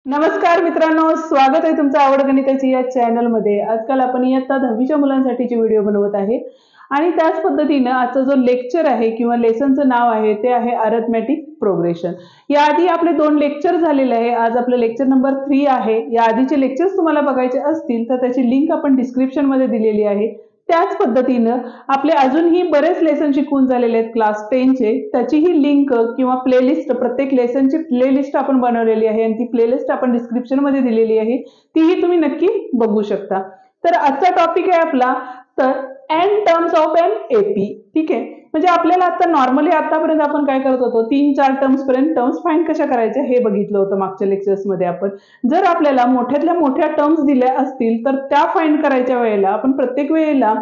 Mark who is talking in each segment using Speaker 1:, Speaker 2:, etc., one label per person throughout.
Speaker 1: नमस्कार मित्रांनो, स्वागत आहे तुमचं आवड गणिताची या चॅनलमध्ये। आजकाल आपण इयत्ता 10वीच्या मुलांसाठीचे व्हिडिओ बनवत आहे आणि त्याच पद्धतीने आजचा जो लेक्चर आहे किंवा लेसनचं नाव आहे ते आहे अरिथमेटिक प्रोग्रेशन। याआधी आपले 2 लेक्चर झालेले आहे। आज आपलं लेक्चर नंबर 3 आहे। या आधीचे लेक्चर्स तुम्हाला बघायचे असतील तर त्याची लिंक आपण डिस्क्रिप्शन मध्ये दिलेली आहे। त्याच पद्धतीने आपले अजूनही बरेच लेसन शिकवून झालेले आहेत क्लास 10 चे, त्याचीही लिंक किंवा प्लेलिस्ट, प्रत्येक लेसनची प्लेलिस्ट आपण बनवलेली आहे आणि ती प्लेलिस्ट आपण डिस्क्रिप्शन मध्ये दिलेली आहे, तीही तुम्ही नक्की बघू शकता। तर आजचा टॉपिक आहे आपला तर n terms of an AP. ठीक आहे, म्हणजे आपल्याला आता नॉर्मली आतापर्यंत आपण काय करत होतो, 3-4 टर्म्स पर्यंत टर्म्स फाइंड कशा करायच्या हे बघितलं होतं मागच्या लेक्चर्स मध्ये आपण। जर आपल्याला मोठ्यातल्या मोठ्या टर्म्स दिल्या असतील तर त्या फाइंड करायच्या वेळेला आपण प्रत्येक वेळेला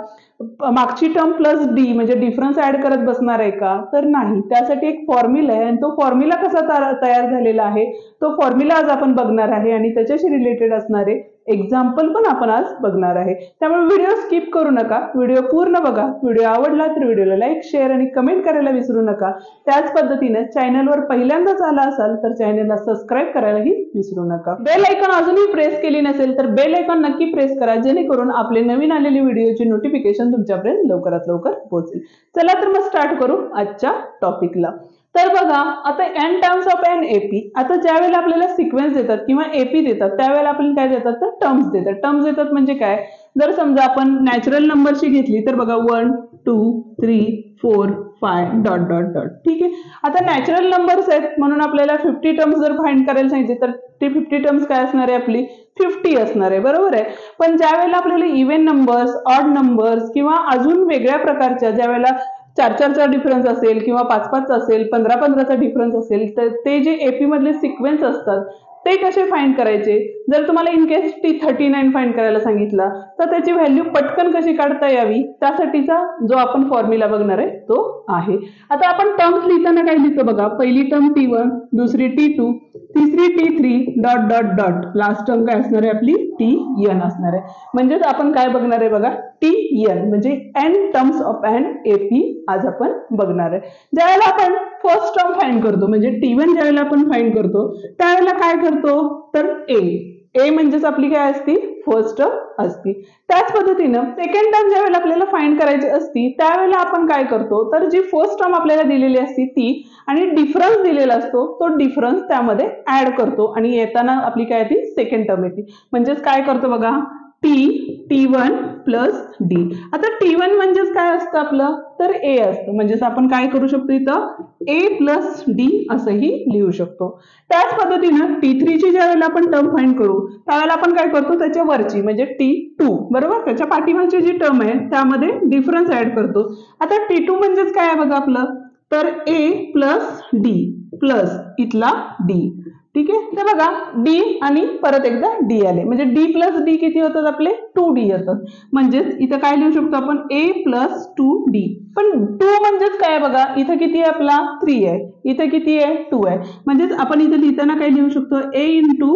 Speaker 1: मागची टर्म प्लस डी म्हणजे डिफरन्स ऍड करत बसणार आहे का, तर नाही। त्यासाठी एक फॉर्म्युला आहे आणि तो फॉर्म्युला कसा तयार झालेला आहे तो फॉर्म्युला आज आपण बघणार आहे आणि त्याच्याशी रिलेटेड असणारे एक्झाम्पल पण आपण आज बघणार आहे। त्यामुळे व्हिडिओ स्किप करू नका, व्हिडिओ पूर्ण बघा। व्हिडिओ आवडला तर व्हिडिओला लाईक, शेअर आणि कमेंट करायला विसरू नका। त्याच पद्धतीने चॅनलवर पहिल्यांदाच आला असाल तर चॅनलला सबस्क्राइब करायलाही विसरू नका। बेल आयकॉन अजूनही प्रेस केली नसेल तर बेल आयकॉन नक्की प्रेस करा, जेणेकरून आपले नवीन आलेले व्हिडिओचे नोटिफिकेशन तुमच्यापर्यंत लवकरात लवकर पोहोचेल। चला तर मग स्टार्ट करू आजच्या टॉपिकला। तर बघा, आता n terms of an AP, आता ज्या वेळेला आपल्याला सिक्वेन्स देतात किंवा एपी देतात त्यावेळेला आपल्याला काय देतात तर टर्म्स देतात। टर्म्स देतात म्हणजे काय, जर समजा आपण नॅचरल नंबरची घेतली तर बघा 1 2 3 4 5 डॉट डॉट डॉट। ठीक आहे, आता नॅचरल नंबर्स आहेत म्हणून आपल्याला 50 टर्म्स जर फाइंड करायला सांगितले तर ते 50 टर्म्स काय असणार आहे आपली 50 असणार आहे, बरोबर आहे। पण ज्या वेळेला आपल्याला इव्हन नंबर्स, ऑड नंबर्स किंवा अजून वेगळ्या प्रकारच्या ज्या वेळेला 4-4चा डिफरन्स असेल किंवा 5-5चा असेल, 15-15चा डिफरन्स असेल, तर ते जे एपी मधले सिक्वेन्स असतात ते कसे फाइंड करायचे। जर तुम्हाला इन केस T39 फाइंड करायला सांगितला तर त्याची व्हॅल्यू पटकन कशी काढता यावी त्यासाठीचा जो आपण फॉर्म्युला बघणार आहे तो आहे। आता आपण टर्म्स लिहिताना काय लिहितो बघा, पहिली टर्म T1, दुसरी T2, तिसरी T3 dot dot dot, last term काय असणार आहे आपली Tn असणार आहे। म्हणजेच आपण काय बघणार आहे बघा Tn म्हणजे n terms of an AP आज आपण बघणार आहे। ज्यावेळेला आपण फर्स्ट टर्म फाइंड करतो म्हणजे T1 ज्यावेळेला आपण फाइंड करतो त्यावेळेला काय करतो तर ए म्हणजेच आपली काय असती फर्स्ट टर्म असती। त्याच पद्धतीनं सेकंड टर्म ज्यावेळेला आपल्याला फाइंड करायची असती त्यावेळेला आपण काय करतो तर जी फर्स्ट टर्म आपल्याला दिलेली असती ती आणि डिफरन्स दिलेला असतो तो डिफरन्स त्यामध्ये ऍड करतो आणि येताना आपली काय येते सेकंड टर्म येते। म्हणजेच काय करतो बघा T1 प्लस डी। आता T1 म्हणजेच काय असतं आपलं तर ए असतं, म्हणजेच आपण काय करू शकतो इथं ए प्लस डी असंही लिहू शकतो। त्याच पद्धतीनं T3 ची ज्यावेळेला आपण टर्म फाइंड करू त्यावेळेला आपण काय करतो त्याच्या वरची म्हणजे T2 बरोबर, त्याच्या पाठीमागची जी टर्म आहे त्यामध्ये डिफरन्स ऍड करतो। आता T2 म्हणजेच काय आहे बघा आपलं तर ए प्लस डी प्लस इथला डी। ठीक आहे, तर बघा डी आणि परत एकदा डी आले म्हणजे डी प्लस डी किती होतात आपले 2d येतात। म्हणजेच इथं काय लिहू शकतो आपण a प्लस 2d। पण 2 म्हणजेच काय बघा इथं किती आहे आपला 3 आहे, इथं किती आहे 2 आहे। म्हणजेच आपण इथं लिहिताना काय लिहू शकतो a इंटू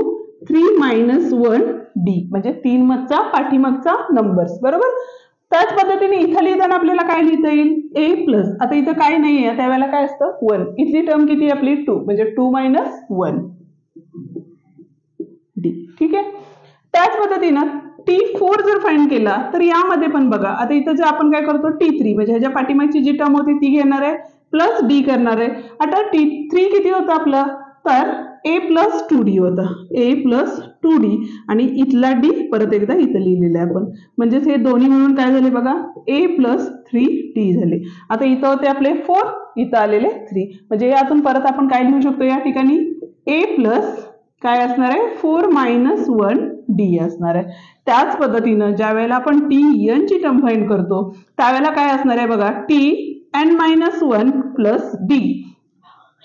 Speaker 1: 3 मायनस 1d म्हणजे 3 मागचा पाठीमागचा नंबर्स, बरोबर। त्याच पद्धतीने इथं लिहिताना आपल्याला काय लिहिता येईल a प्लस, आता इथं काय नाही आहे त्यावेळेला काय असतं 1, इथली टर्म किती आपली 2 म्हणजे 2 मायनस 1 डी। ठीक आहे, त्याच पद्धतीनं T4 जर फाइंड केला तर यामध्ये पण बघा आता इथं जे आपण काय करतो T3 म्हणजे ह्याच्या पाठीमागची जी टर्म होती ती घेणार आहे प्लस डी करणार आहे। आता T3 किती होतं आपलं तर a प्लस 2d होता, a प्लस 2d आणि इथला डी परत एकदा इथं लिहिलेलं आहे आपण, म्हणजेच हे दोन्ही मिळून काय झाले बघा a प्लस 3d झाले। आता इथं होते आपले 4, इथं आलेले 3 म्हणजे यातून परत आपण काय लिहू शकतो या ठिकाणी a प्लस काय असणार आहे 4 मायनस 1d असणार आहे। त्याच पद्धतीनं ज्या वेळेला आपण Tn ची टर्म फाइंड करतो त्यावेळेला काय असणार आहे बघा Tn मायनस 1 प्लस डी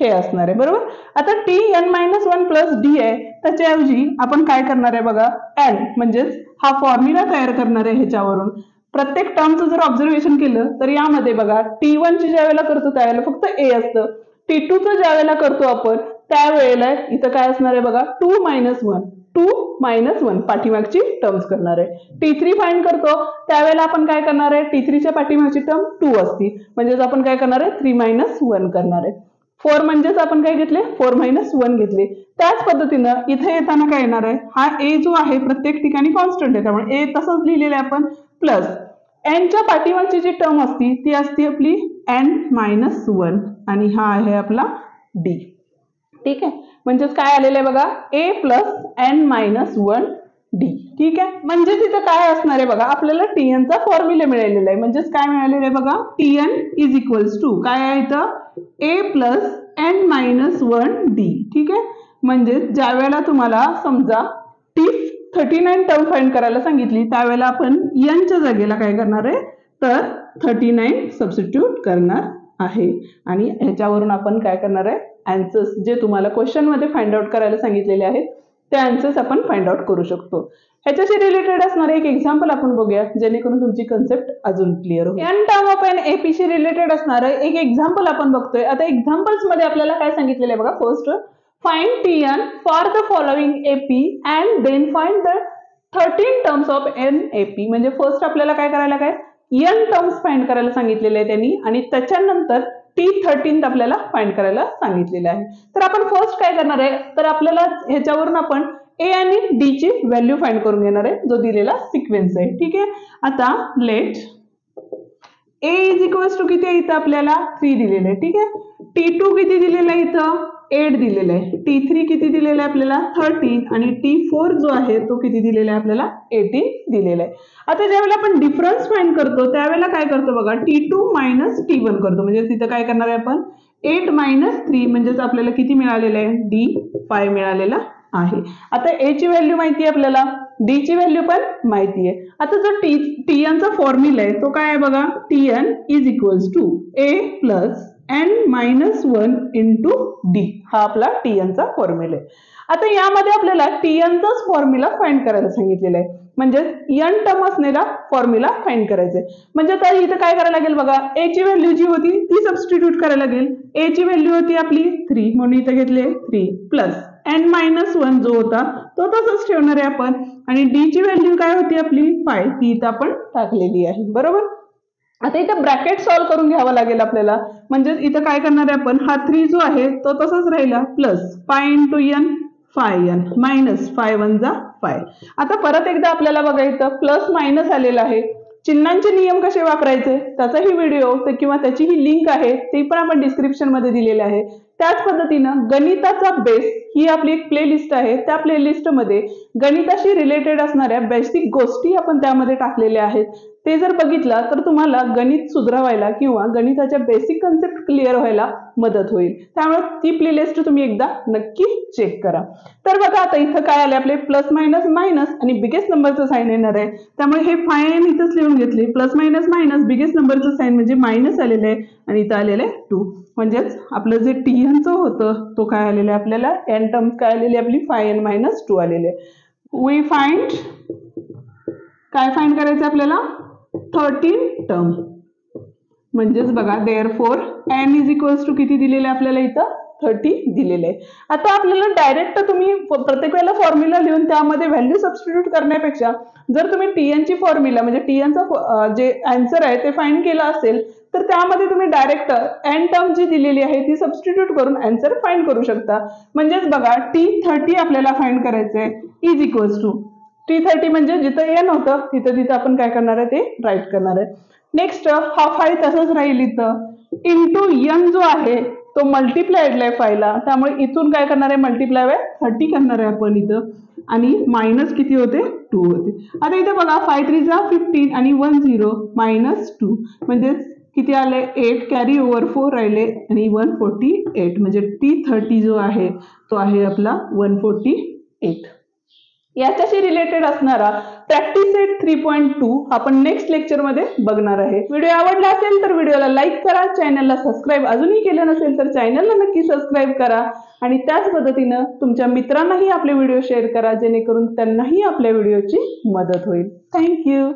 Speaker 1: हे असणार आहे, बरोबर। आता Tn मायनस 1 प्लस डी आहे त्याच्याऐवजी आपण काय करणार आहे बघा n म्हणजेच हा फॉर्म्युला तयार करणार आहे। ह्याच्यावरून प्रत्येक टर्मचं जर ऑब्झर्वेशन केलं तर यामध्ये बघा T1 ची ज्या वेळेला करतो त्यावेळेला फक्त a असतं, T2चं ज्या वेळेला करतो आपण त्यावेळेला इथं काय असणार आहे बघा 2 मायनस 1 पाठीमागची टर्म्स करणार आहे। T3 फाइंड करतो त्यावेळेला आपण काय करणार आहे T3च्या पाठीमागची टर्म 2 असती, म्हणजेच आपण काय करणार आहे 3 मायनस 1 करणार आहे। 4 म्हणजेच आपण काय घेतले 4 - 1 घेतले. त्याच पद्धतीनं इथे येताना काय येणार आहे, हा ए जो आहे प्रत्येक ठिकाणी कॉन्स्टंट आहे त्यामुळे ए तसंच लिहिलेलं आहे आपण, प्लस एनच्या पाठीमागची जी टर्म असती ती असते आपली n-1 आणि हा आहे आपला डी. ठीक आहे, म्हणजेच काय आलेलं आहे बघा a + n-1 डी. ठीक आहे, म्हणजे तिथं काय असणार आहे बघा, आपल्याला tn चा फॉर्म्युला मिळालेला आहे. म्हणजेच काय मिळालेलं आहे बघा, tn = काय आहे इथं a + n-1 डी. ठीक आहे, म्हणजे ज्या वेळेला तुम्हाला समजा 39 टर्म फाइंड करायला सांगितली त्यावेळेला आपण n च्या जागेला काय करणार आहे तर 39 सबस्टिट्यूट करणार आहे आणि ह्याच्यावरून आपण काय करणार आहे आन्सर्स जे तुम्हाला क्वेश्चन मध्ये फाइंड आउट करायला सांगितलेले आहेत ते आन्सर्स आपण फाइंड आउट करू शकतो. ह्याच्याशी रिलेटेड असणारे एक एक्झाम्पल आपण बघूया जेणेकरून तुमची कन्सेप्ट अजून क्लिअर होईल. n term of an AP she related असणारं एक एक्झाम्पल आपण बघतोय. आता एक्झाम्पल्स मध्ये आपल्याला काय सांगितलेलं आहे बघा, first find Tn for the following AP and then find the 13 terms of n AP. म्हणजे फर्स्ट आपल्याला काय करायला काय n टर्म्स फाइंड करायला सांगितलेले आहे त्यांनी आणि त्याच्यानंतर T13 आपल्याला फाइंड करायला सांगितलेलं आहे. तर आपण फर्स्ट काय करणार आहे तर आपल्याला ह्याच्यावरून आपण A आणि D ची व्हॅल्यू फाइंड करून घेणार आहे जो दिलेला सिक्वेन्स आहे. ठीक आहे, आता लेट A = किती आहे इथं आपल्याला 3 दिलेलं आहे. ठीक आहे, T2 किती दिलेलं आहे इथं 8 दिलेलं आहे, T3 किती दिलेलं आहे आपल्याला 13 आणि T4 जो आहे तो किती दिलेला आहे आपल्याला 18 दिलेला आहे. आता ज्यावेळेला आपण डिफरन्स फाइंड करतो त्यावेळेला काय करतो बघा T2 - T1 करतो. म्हणजे तिथं काय करणार आहे आपण 8 - 3 म्हणजेच आपल्याला किती मिळालेलं आहे D5 मिळालेला आहे. आता A ची व्हॅल्यू माहिती आहे आपल्याला, D ची व्हॅल्यू पण माहिती आहे. आता जो Tn चा फॉर्म्युला आहे तो काय आहे बघा Tn = A + n-1 × D हा आपला Tn चा फॉर्म्युला आहे. आता यामध्ये आपल्याला Tn चाच फॉर्म्युला फाइंड करायला सांगितलेला आहे. म्हणजे n टर्म असलेला फॉर्म्युला फाइंड करायचा आहे. म्हणजे आता इथं काय करायला लागेल बघा A ची व्हॅल्यू जी होती ती सबस्टिट्यूट करायला लागेल. A ची व्हॅल्यू होती आपली 3 म्हणून इथं घेतले 3 प्लस n-1 जो होता तो तसंच ठेवणार आहे आपण आणि D ची व्हॅल्यू काय होती आपली 5 ती इथं आपण टाकलेली आहे. बरोबर, आता इथं ब्रॅकेट सॉल्व करून घ्यावं लागेल आपल्याला. म्हणजे इथं काय करणार आहे आपण हा 3 जो आहे तो तसाच राहिला प्लस 5 × n 5n मायनस 5 × 5. आता परत एकदा आपल्याला बघा इथं प्लस मायनस आलेलं आहे. चिन्हांचे नियम कसे वापरायचे त्याचाही व्हिडिओ किंवा त्याची ही लिंक आहे ते पण आपण डिस्क्रिप्शन मध्ये दिलेले आहे. त्याच पद्धतीनं गणिताचा बेस ही आपली एक प्लेलिस्ट आहे. त्या प्लेलिस्ट मध्ये गणिताशी रिलेटेड असणाऱ्या बेसिक गोष्टी आपण त्यामध्ये टाकलेल्या आहेत. ते जर बघितला तर तुम्हाला गणित सुधारायला किंवा गणिताच्या बेसिक कन्सेप्ट क्लिअर व्हायला मदत होईल. त्यामुळे ती प्लेलिस्ट तुम्ही एकदा नक्की चेक करा. तर बघा आता इथं काय आले आपले प्लस मायनस मायनस आणि बिगेस्ट नंबरचं साइन येणार आहे त्यामुळे हे 5 इथंच लिहून घेतले. प्लस मायनस मायनस बिगेस्ट नंबरचं साइन म्हणजे मायनस आलेलं आहे आणि इथं आलेलं आहे 2. म्हणजेच आपलं जे Tn चं होतं तो काय आलेलं आहे आपल्याला n टर्म्स काय आलेली आपली 5n - 2 आलेले आहे. वी फाइंड काय फाइंड करायचं आपल्याला 13 टर्म. म्हणजेच बघा देअरफॉर n = किती दिलेलं आहे आपल्याला इथं 30 दिलेलं आहे. आता आपल्याला डायरेक्ट तुम्ही प्रत्येक वेळेला फॉर्म्युला लिहून त्यामध्ये व्हॅल्यू सबस्टिट्यूट करण्यापेक्षा जर तुम्ही Tn ची फॉर्म्युला म्हणजे Tn चा जे आन्सर आहे ते फाइंड केला असेल तर त्यामध्ये तुम्ही डायरेक्ट n टर्म जी दिलेली आहे ती सबस्टिट्यूट करून आन्सर फाइंड करू शकता. म्हणजेच बघा T30 आपल्याला फाइंड करायचं आहे T30 म्हणजे जिथं n होतं तिथं आपण काय करणार आहे ते राईट करणार आहे. नेक्स्ट हा 5 तसंच राहील इथं इंटू n जो आहे तो मल्टिप्लाइड आहे 5 ला त्यामुळे इथून काय करणार आहे मल्टिप्लाय 30 करणार आहे आपण इथं आणि मायनस किती होते 2 होते. आता इथे बघा 5 3 जा 15 आणि 1 0 -2 म्हणजे किती आले 8 कॅरी ओव्हर 4 राहिले आणि 148 म्हणजे T30 जो आहे तो आहे आपला 148. याच्याशी रिलेटेड असणारा प्रॅक्टिस सेट 3.2 आपण नेक्स्ट लेक्चर मध्ये बघणार आहे. व्हिडिओ आवडला असेल तर व्हिडिओला लाईक करा, चॅनलला सबस्क्राईब अजूनही केलं नसेल तर चॅनलला नक्की सबस्क्राईब करा आणि त्याच पद्धतीनं तुमच्या मित्रांनाही आपले व्हिडिओ शेअर करा जेणेकरून त्यांनाही आपल्या व्हिडिओची मदत होईल. थँक्यू.